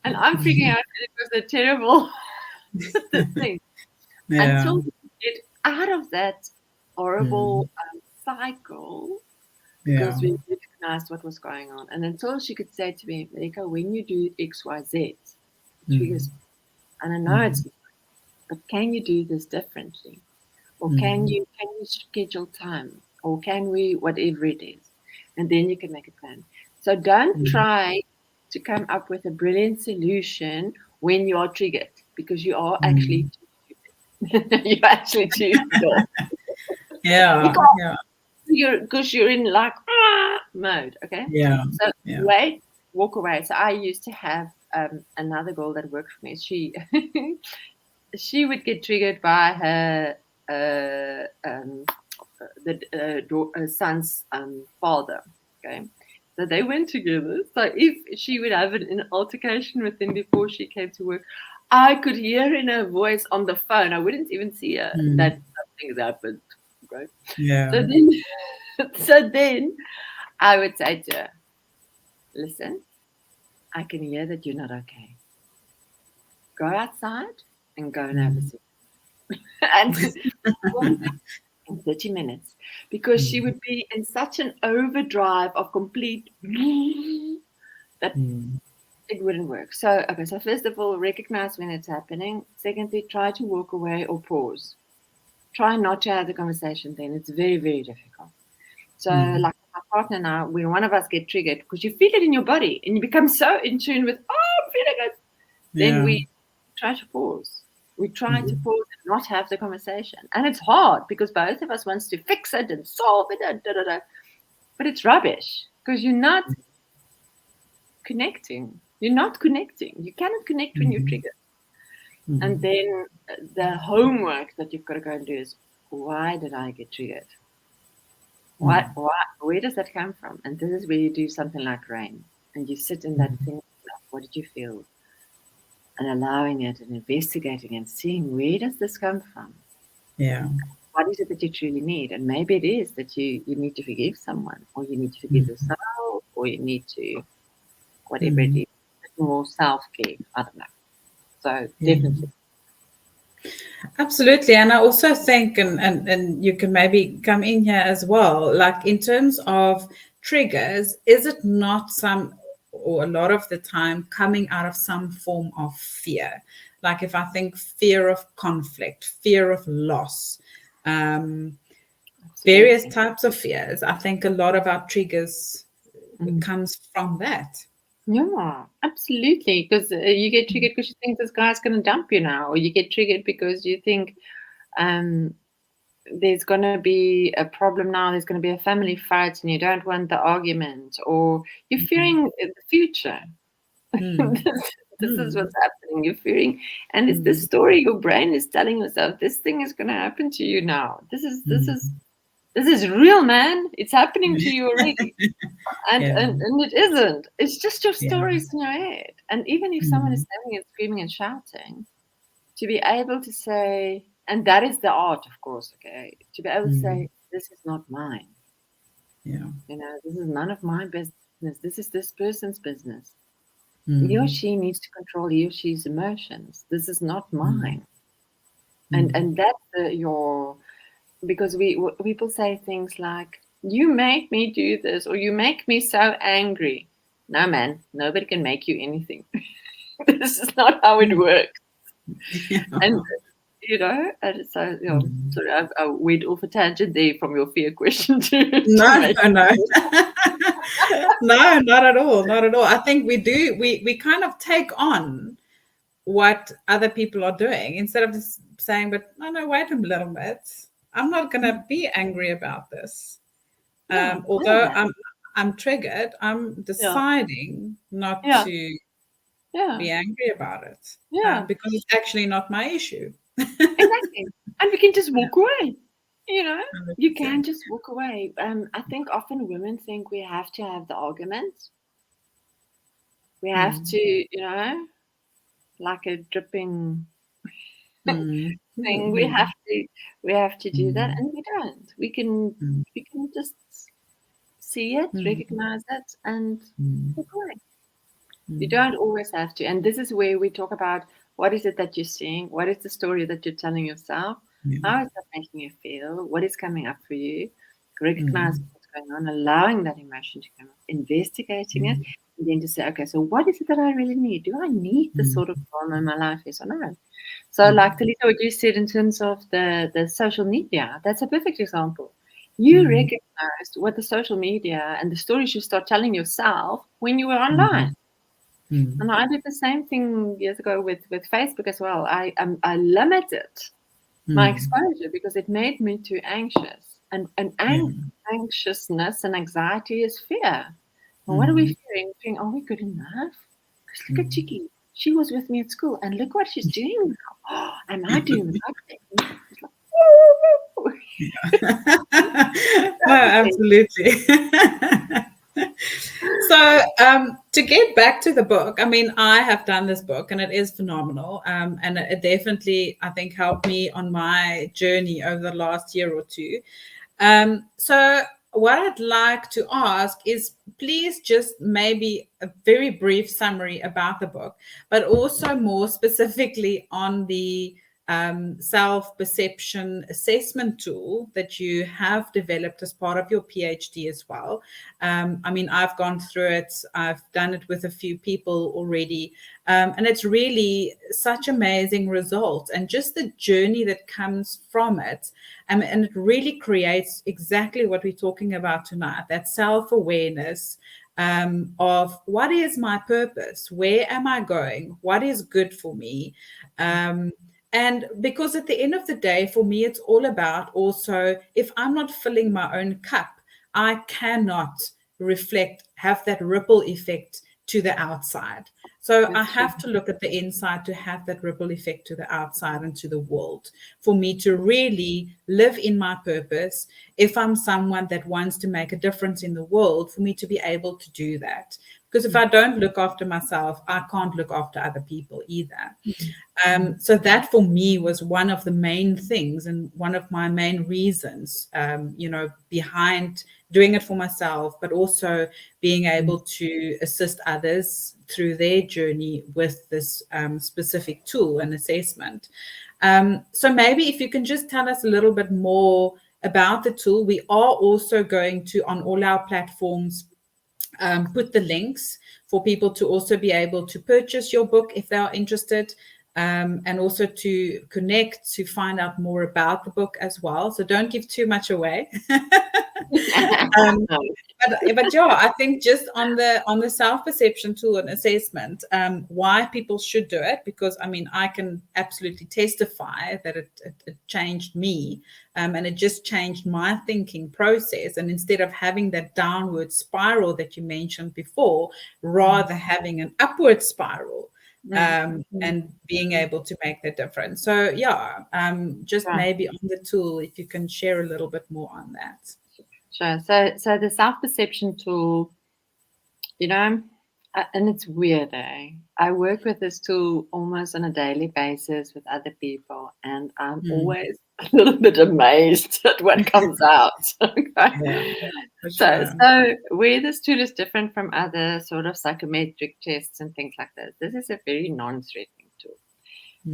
And I'm figuring out that it was a terrible thing. Until we get out of that horrible cycle, because we recognized what was going on. And until she could say to me, Mariheca, when you do X, Y, Z, it triggers me. And I know it's, but can you do this differently? Or can you schedule time? Or can we, whatever it is? And then you can make a plan. So don't try to come up with a brilliant solution when you are triggered, because you are actually too stupid. You're actually too dumb. Because you're in like mode, okay? So wait, walk away. So I used to have another girl that worked for me. She would get triggered by her son's father. Okay, so they went together. So if she would have an altercation with him before she came to work, I could hear in her voice on the phone. I wouldn't even see her that something has happened. Right? So then I would say to her, listen, I can hear that you're not okay. Go outside and go and have a sip. and in 30 minutes because she Mm. would be in such an overdrive of complete that Mm. it wouldn't work. So, okay, so first of all, recognize when it's happening. Secondly, try to walk away or pause. Try not to have the conversation then. It's very, very difficult. So, Mm. like my partner and I, when one of us get triggered, because you feel it in your body and you become so in tune with, oh, I'm feeling it, then Yeah. we try to pause. We try to Mm. pause and not have the conversation. And it's hard because both of us wants to fix it and solve it and da da da. But it's rubbish because you're not connecting. You're not connecting. You cannot connect when you're Mm. triggered. And Mm. then the homework that you've got to go and do is, why did I get triggered? Mm. Where does that come from? And this is where you do something like rain and you sit in that Mm. thing. What did you feel? And allowing it and investigating and seeing where does this come from? Yeah. What is it that you truly need? And maybe it is that you need to forgive someone, or you need to forgive Mm. yourself, or you need to whatever it Mm. is, more self care. I don't know. So Yeah. definitely. Absolutely. And I also think, and you can maybe come in here as well, like in terms of triggers, is it not some, or a lot of the time, coming out of some form of fear? Like if I think fear of conflict, fear of loss, um, various Absolutely. types of fears, I think a lot of our triggers Mm. comes from that. Yeah, absolutely. Because you get triggered because you think this guy's going to dump you now, or you get triggered because you think um, there's going to be a problem now, there's going to be a family fight, and you don't want the argument, or you're fearing the future. Mm, This is mm, what's happening. You're fearing, and it's this mm, story your brain is telling yourself. This thing is going to happen to you now. Mm. This is real, man. It's happening to you already. And, Yeah. and and it isn't. It's just your Yeah. stories in your head. And even if someone is Mm. standing and screaming and shouting, to be able to say, and that is the art, of course, okay, to be able to Mm. say, this is not mine. Yeah. This is none of my business. This is this person's business. He or Mm. she needs to control he or she's emotions. This is not Mm. mine. And Mm. and that's your because people say things like, you make me do this, or you make me so angry. No, man, nobody can make you anything. This is not how it Mm. works. Yeah. And and so Mm. sorry, I went off a tangent there from your fear question to no, make. no, no. No, not at all. Not at all. I think we do, we kind of take on what other people are doing instead of just saying, but no, no, wait a little bit. I'm not gonna be angry about this. Yeah, no, Although man. I'm triggered, I'm Yeah, deciding not yeah, to yeah, be angry about it. yeah. Because it's actually not my issue. Exactly. And we can just Yeah, walk away. You know, you can 100%. just walk away. I think often women think we have to have the argument. We have Mm, to, like a dripping Mm. thing. Mm. We have to do that, Mm. and we don't. We can just see it, Mm. recognize it, and Mm. walk away. You Mm. don't always have to. And this is where we talk about what is it that you're seeing? What is the story that you're telling yourself? Yeah. How is that making you feel? What is coming up for you? Recognize Mm. what's going on, allowing that emotion to come up, investigating it, Mm. and then to say, okay, so what is it that I really need? Do I need this Mm. sort of drama in my life? Yes or no? So, like Mm. Talita, what you said in terms of the social media, that's a perfect example. You Mm. recognized what the social media and the stories you start telling yourself when you were online. Mm. Mm. And I did the same thing years ago with Facebook as well. I limited my Mm. exposure because it made me too anxious. Yeah. Anxiousness and anxiety is fear. And what are we Mm. fearing? Fearing, are we good enough? Because look at Mm. Chicky. She was with me at school, and look what she's doing now. Am I doing the right thing? It's like, woo, no, absolutely. So, to get back to the book, I mean, I have done this book and it is phenomenal. And it definitely, I think, helped me on my journey over the last year or two. So, what I'd like to ask is please just maybe a very brief summary about the book, but also more specifically on the self-perception assessment tool that you have developed as part of your PhD as well. I mean, I've gone through it. I've done it with a few people already. And it's really such amazing results and just the journey that comes from it. And it really creates exactly what we're talking about tonight, that self-awareness of what is my purpose? Where am I going? What is good for me? And because at the end of the day, for me, it's all about also, if I'm not filling my own cup, I cannot have that ripple effect to the outside. So I have to look at the inside to have that ripple effect to the outside and to the world for me to really live in my purpose. If I'm someone that wants to make a difference in the world, for me to be able to do that. Because if I don't look after myself, I can't look after other people either. So that for me was one of the main things and one of my main reasons, behind doing it for myself, but also being able to assist others through their journey with this specific tool and assessment. So maybe if you can just tell us a little bit more about the tool. We are also going to, on all our platforms, put the links for people to also be able to purchase your book if they are interested, and also to connect to find out more about the book as well. So don't give too much away. But yeah, I think just on the self-perception tool and assessment, why people should do it, because I mean, I can absolutely testify that it changed me, and it just changed my thinking process. And instead of having that downward spiral that you mentioned before, rather having an upward spiral, and being able to make that difference. So yeah, just maybe on the tool, if you can share a little bit more on that. Sure. So the self-perception tool, and it's weird, eh? I work with this tool almost on a daily basis with other people, and I'm always a little bit amazed at what comes out. Okay? So where this tool is different from other sort of psychometric tests and things like this is a very non-threatening tool.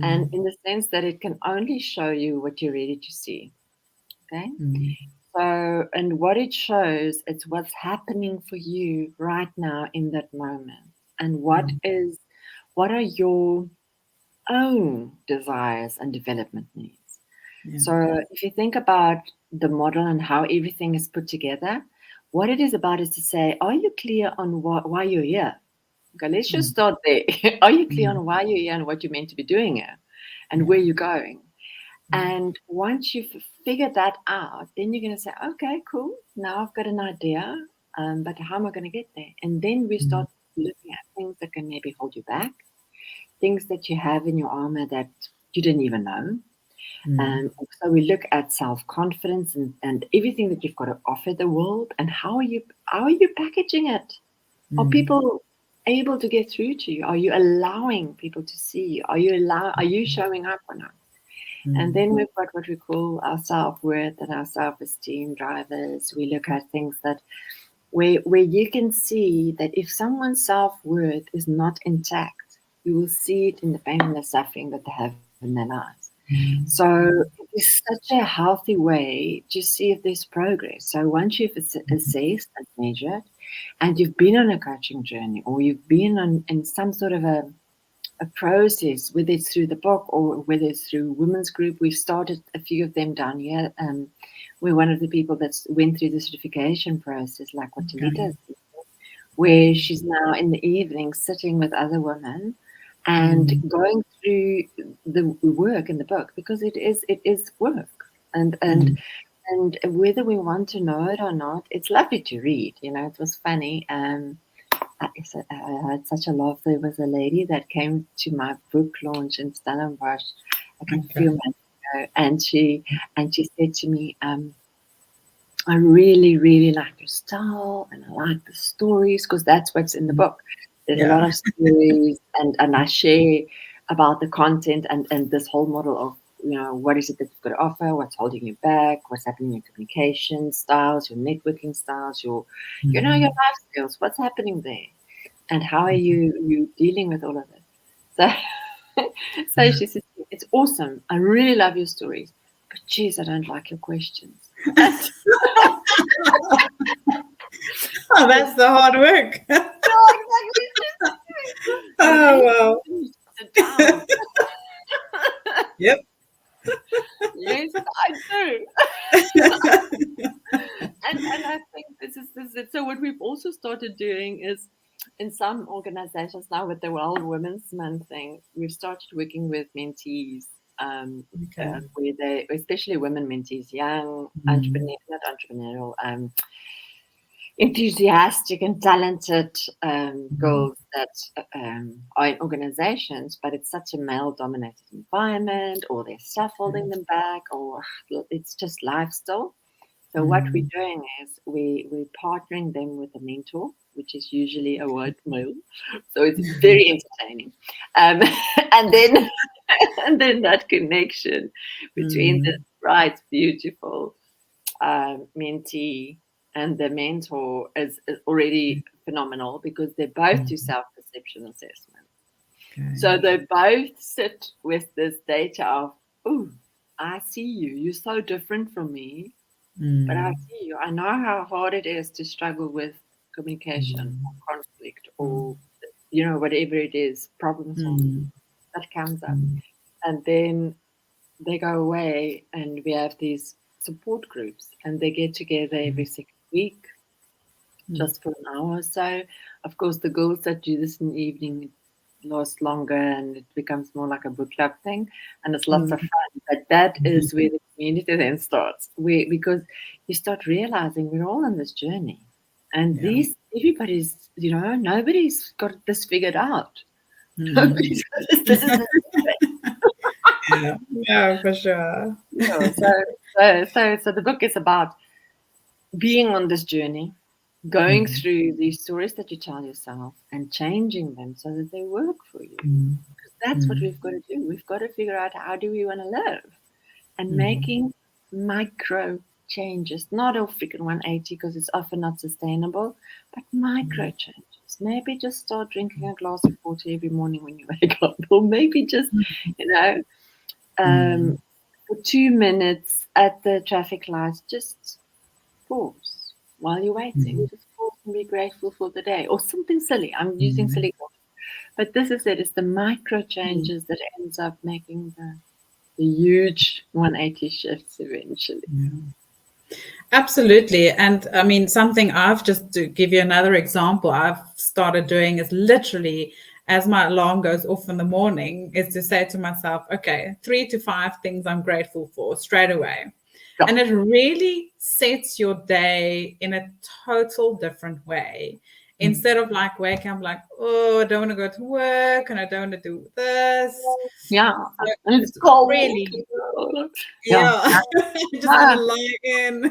And in the sense that it can only show you what you're ready to see. Okay? So, and what it shows, it's what's happening for you right now in that moment. And what are your own desires and development needs? So if you think about the model and how everything is put together, what it is about is to say, are you clear on why you're here? Okay, let's just start there. Are you clear on why you're here and what you're meant to be doing here and where you're going? And once you've figured that out, then you're going to say, okay, cool. Now I've got an idea, but how am I going to get there? And then we start looking at things that can maybe hold you back, things that you have in your armor that you didn't even know. So we look at self-confidence and everything that you've got to offer the world, and how are you packaging it? Are people able to get through to you? Are you allowing people to see you? Are you showing up or not? And then we've got what we call our self-worth and our self-esteem drivers. We look at things that where you can see that if someone's self-worth is not intact, you will see it in the pain and the suffering that they have in their lives. So it's such a healthy way to see if there's progress. So once you've assessed and measured, and you've been on a coaching journey, or you've been in some sort of a process, whether it's through the book or whether it's through women's group. We've started a few of them down here. We're one of the people that went through the certification process, like what Talita did, where she's now in the evening sitting with other women and going through the work in the book, because it is work. And whether we want to know it or not, it's lovely to read. It was funny. I had such a laugh. There was a lady that came to my book launch in Stellenbosch a few months ago, and she said to me, I really, really like your style, and I like the stories, because that's what's in the book. There's a lot of stories, and I share about the content and this whole model of, what is it that you've got to offer, what's holding you back, what's happening in your communication styles, your networking styles, your your life skills, what's happening there, and how are you dealing with all of it. So she said, it's awesome. I really love your stories, but geez, I don't like your questions. Oh, that's the hard work. Oh, wow. Sit down. Yep. Yes, I do. And I think this is it. So what we've also started doing is in some organizations now with the World Women's Month thing, we've started working with mentees, Okay. where they, especially women mentees, young not entrepreneurial, enthusiastic and talented girls that are in organizations, but it's such a male-dominated environment, or there's stuff holding them back, or it's just lifestyle. So what we're doing is we're partnering them with a mentor, which is usually a white male. So it's very entertaining. And then and then that connection between the bright, beautiful mentee and the mentor is already phenomenal, because they both do self-perception assessment. Okay. So they both sit with this data of, oh, I see you. You're so different from me. But I see you. I know how hard it is to struggle with communication or conflict, or, whatever it is, problem solving that comes up. And then they go away, and we have these support groups, and they get together every 6 week just for an hour or so. Of course, the girls that do this in the evening last longer, and it becomes more like a book club thing, and it's lots of fun. But that is where the community then starts, because you start realizing we're all on this journey, and everybody's, nobody's got this figured out. Nobody's got this is Yeah, for sure. so the book is about being on this journey, going through these stories that you tell yourself and changing them so that they work for you. Because that's what we've got to do. We've got to figure out, how do we want to live, and making micro changes, not a freaking 180, because it's often not sustainable, but micro changes. Maybe just start drinking a glass of water every morning when you wake up, or maybe just, for 2 minutes at the traffic lights, just pause while you're waiting. Just pause and be grateful for the day, or something silly. I'm using silly words, but this is it. It's the micro changes that ends up making the huge 180 shifts eventually. Absolutely. And I mean, something I've just, to give you another example, I've started doing is literally, as my alarm goes off in the morning, is to say to myself, okay, 3 to 5 things I'm grateful for straight away. Yeah. And it really sets your day in a total different way. Instead of like waking up like, oh, I don't want to go to work and I don't want to do this. Yeah. So And it's cold. really, Yeah. I just want to lie in.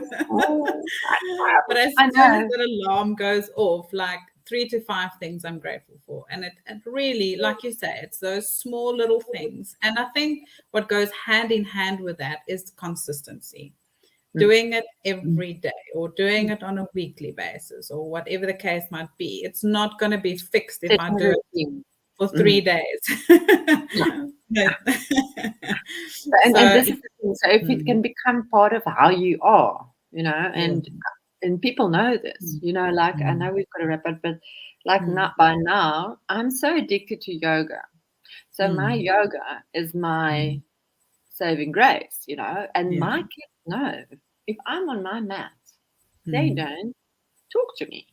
But as I soon as know. that alarm goes off, like 3 to 5 things I'm grateful for. And it really, like you say, it's those small little things. And I think what goes hand in hand with that is consistency. Doing it every day, or doing it on a weekly basis, or whatever the case might be. It's not going to be fixed if I do it for 3 days. And this is the thing. So if it can become part of how you are, and people know this, like, I know we've got to wrap up, but like not by now, I'm so addicted to yoga. So my yoga is my saving grace, and my kids know, if I'm on my mat, they don't talk to me.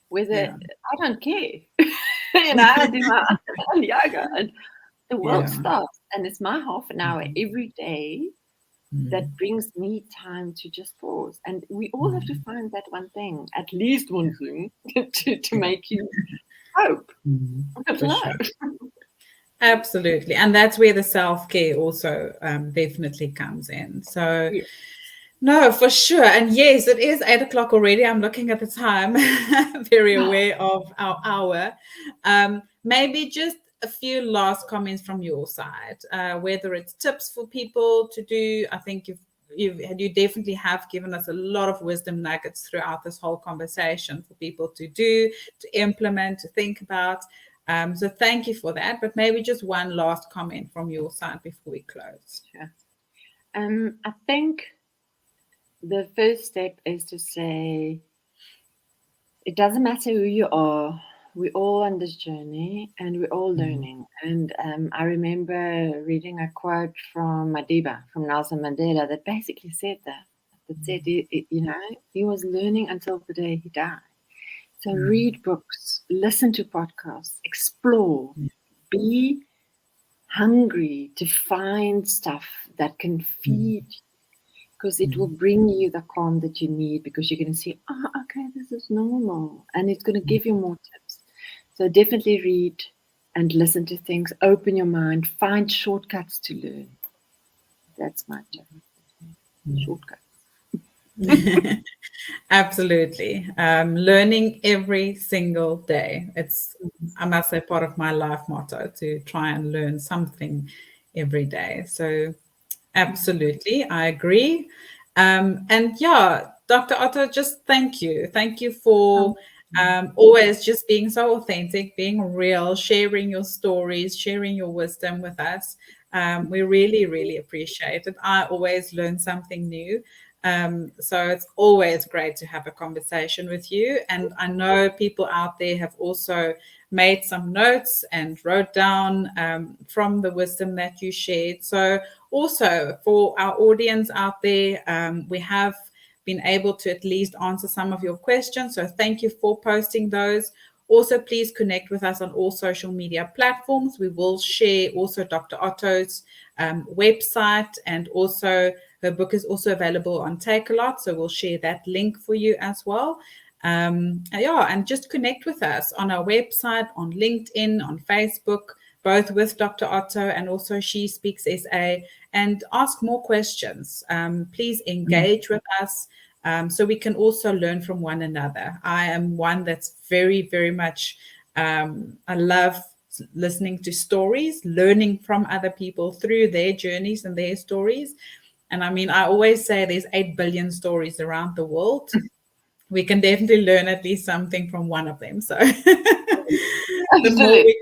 Whether I don't care. I do my own yoga, and the world stops, and it's my half an hour every day that brings me time to just pause. And we all have to find that one thing, at least one thing, to make you hope. For sure. Absolutely. And that's where the self-care also definitely comes in. So no, for sure. And yes, it is 8 o'clock already. I'm looking at the time, very aware of our hour. Maybe just a few last comments from your side, whether it's tips for people to do. I think you definitely have given us a lot of wisdom nuggets throughout this whole conversation for people to do, to implement, to think about. So thank you for that. But maybe just one last comment from your side before we close. Sure. I think the first step is to say it doesn't matter who you are. We're all on this journey and we're all learning. And I remember reading a quote from Madiba, from Nelson Mandela, that basically said that said, he was learning until the day he died. So read books, listen to podcasts, explore, be hungry to find stuff that can feed, because it will bring you the calm that you need, because you're going to see, okay, this is normal, and it's going to give you more tips. So definitely read and listen to things, open your mind, find shortcuts to learn. That's my tip. Shortcuts. Absolutely. Learning every single day. It's, I must say, part of my life motto to try and learn something every day. So, absolutely, I agree. And yeah, Dr. Otto, just thank you. Thank you for always just being so authentic, being real, sharing your stories, sharing your wisdom with us. We really, really appreciate it. I always learn something new. So it's always great to have a conversation with you. And I know people out there have also made some notes and wrote down from the wisdom that you shared. So also for our audience out there, we have been able to at least answer some of your questions. So thank you for posting those. Also, please connect with us on all social media platforms. We will share also Dr. Otto's website, and also her book is also available on Takealot. So we'll share that link for you as well. And just connect with us on our website, on LinkedIn, on Facebook, both with Dr. Otto and also She Speaks SA, and ask more questions. Please engage with us so we can also learn from one another. I am one that's very, very much, I love listening to stories, learning from other people through their journeys and their stories. And I mean, I always say there's 8 billion stories around the world. We can definitely learn at least something from one of them. So Absolutely.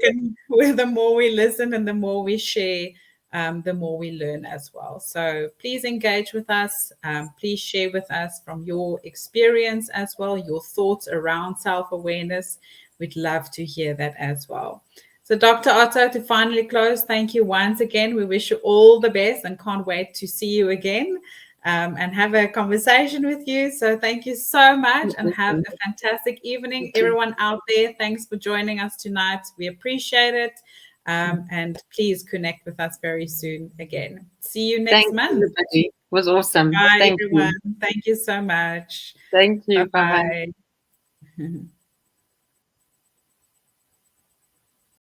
the more we listen and the more we share, the more we learn as well. So please engage with us. Please share with us from your experience as well, your thoughts around self-awareness. We'd love to hear that as well. So Dr. Otto, to finally close, thank you once again. We wish you all the best and can't wait to see you again and have a conversation with you. So thank you so much and have a fantastic evening. Everyone out there, thanks for joining us tonight. We appreciate it. And please connect with us very soon again. See you next month. Everybody. It was awesome. Bye, Thank everyone. you. Thank you so much. Thank you. Bye-bye. Bye-bye.